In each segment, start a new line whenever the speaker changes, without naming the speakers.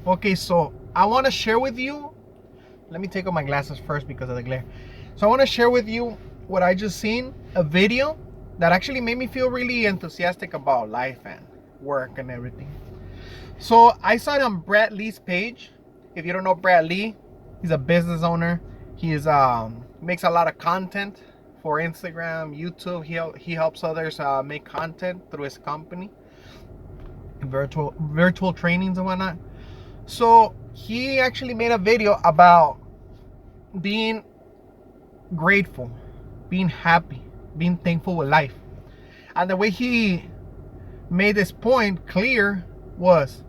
Okay, so I want to share with you. Let me take off my glasses first because of the glare. So I want to share with you what I just seen, a video that actually made me feel really enthusiastic about life and work and everything. So I saw it on Brad Lee's page. If you don't know Brad Lea, he's a business owner. He is makes a lot of content for Instagram, YouTube. He helps others make content through his company, virtual trainings and whatnot. So he actually made a video about being grateful, being happy, being thankful with life. And the way he made this point clear was,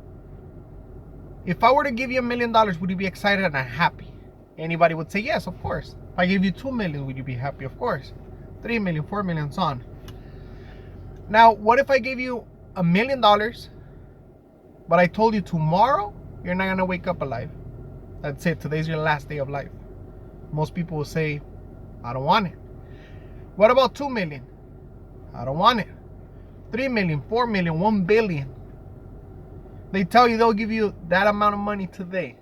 if I were to give you $1 million, would you be excited and happy? Anybody would say yes, of course. If I gave you 2 million, would you be happy? Of course. 3 million, 4 million, so on. Now, what if I gave you $1 million, but I told you tomorrow you're not gonna wake up alive? That's it. Today's your last day of life. Most people will say, I don't want it. What about 2 million? I don't want it. 3 million, 4 million, 1 billion. They tell you they'll give you that amount of money today,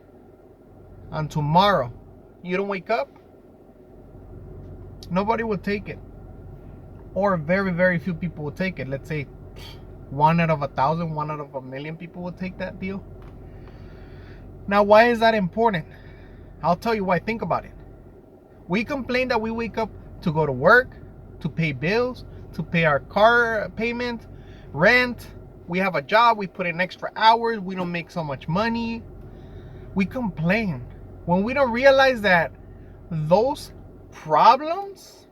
and tomorrow you don't wake up, nobody will take it. Or very, very few people will take it. Let's say 1 out of 1,000, 1 out of 1,000,000 people will take that deal. Now, why is that important? I'll tell you why. Think about it. We complain that we wake up to go to work, to pay bills, to pay our car payment, rent. We have a job, we put in extra hours, we don't make so much money. We complain when we don't realize that those problems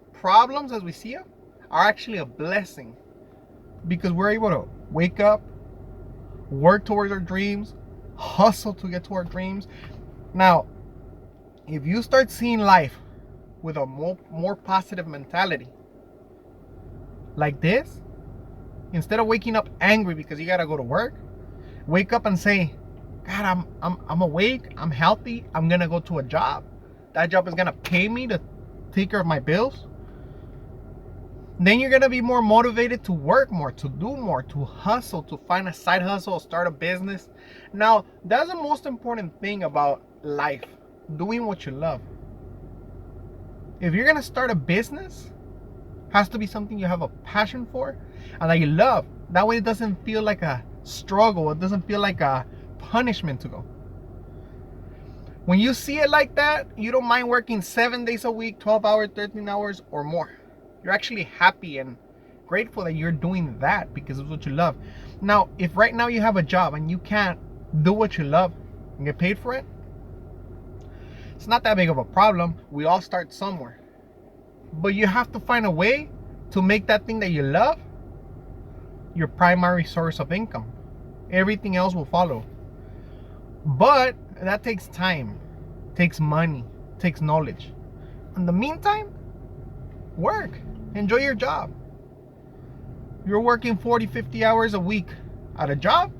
as we see them, are actually a blessing, because we're able to wake up, work towards our dreams, hustle to get to our dreams. Now, if you start seeing life with a more positive mentality like this, instead of waking up angry because you gotta go to work, wake up and say, God, I'm awake, I'm healthy, I'm gonna go to a job. That job is gonna pay me to take care of my bills. Then you're gonna be more motivated to work more, to do more, to hustle, to find a side hustle, start a business. Now, that's the most important thing about life, doing what you love. If you're gonna start a business, it has to be something you have a passion for and that you love. That way it doesn't feel like a struggle. It doesn't feel like a punishment to go. When you see it like that, you don't mind working 7 days a week, 12 hours, 13 hours or more. You're actually happy and grateful that you're doing that because it's what you love. Now, if right now you have a job and you can't do what you love and get paid for it, it's not that big of a problem. We all start somewhere. But you have to find a way to make that thing that you love your primary source of income. Everything else will follow. But that takes time, takes money, takes knowledge. In the meantime, work. Enjoy your job. You're working 40, 50 hours a week at a job.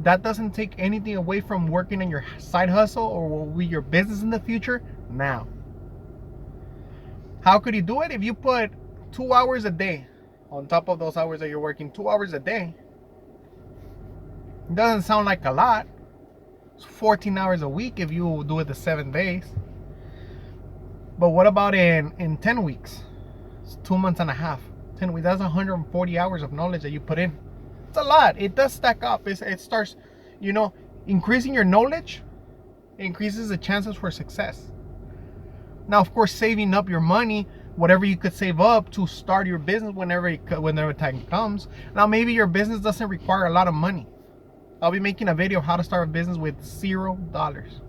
That doesn't take anything away from working on your side hustle or will be your business in the future now. How could you do it? If you put 2 hours a day on top of those hours that you're working, 2 hours a day, it doesn't sound like a lot. It's 14 hours a week if you do it the 7 days. But what about in 10 weeks? It's 2 months and a half. 10 weeks, that's 140 hours of knowledge that you put in. It's a lot. It does stack up. It starts, increasing your knowledge increases the chances for success. Now, of course, saving up your money, whatever you could save up to start your business whenever time comes. Now, maybe your business doesn't require a lot of money. I'll be making a video of how to start a business with $0.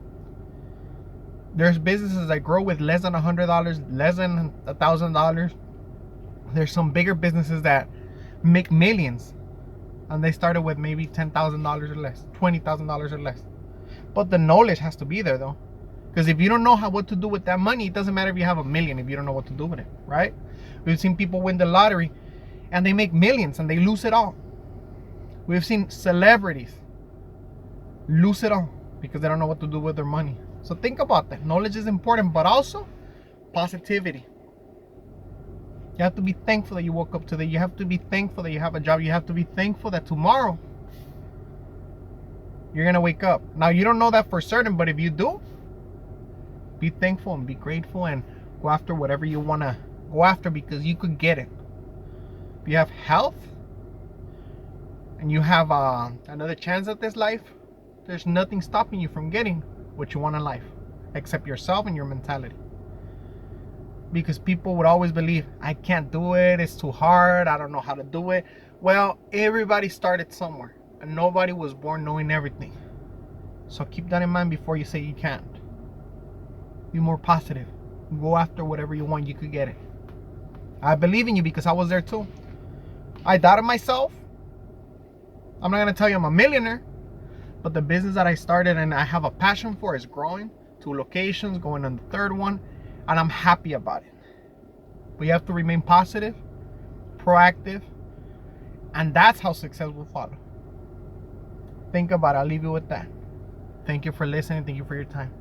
There's businesses that grow with less than $100, less than $1,000. There's some bigger businesses that make millions, and they started with maybe $10,000 or less, $20,000 or less. But the knowledge has to be there, though. Because if you don't know what to do with that money, it doesn't matter if you have $1 million if you don't know what to do with it, right? We've seen people win the lottery and they make millions and they lose it all. We've seen celebrities lose it all because they don't know what to do with their money. So think about that. Knowledge is important, but also positivity. You have to be thankful that you woke up today. You have to be thankful that you have a job. You have to be thankful that tomorrow You're gonna wake up. Now you don't know that for certain, but if you do, be thankful and be grateful and go after whatever you wanna go after, because you could get it. If you have health and you have another chance at this life, there's nothing stopping you from getting what you want in life, except yourself and your mentality. Because people would always believe, I can't do it, it's too hard, I don't know how to do it. Well, everybody started somewhere, and nobody was born knowing everything. So keep that in mind before you say you can't. Be more positive. Go after whatever you want, you could get it. I believe in you because I was there too. I doubted myself. I'm not gonna tell you I'm a millionaire, but the business that I started and I have a passion for is growing. 2 locations, going on the 3rd one, and I'm happy about it. But you have to remain positive, proactive, and that's how success will follow. Think about it. I'll leave you with that. Thank you for listening. Thank you for your time.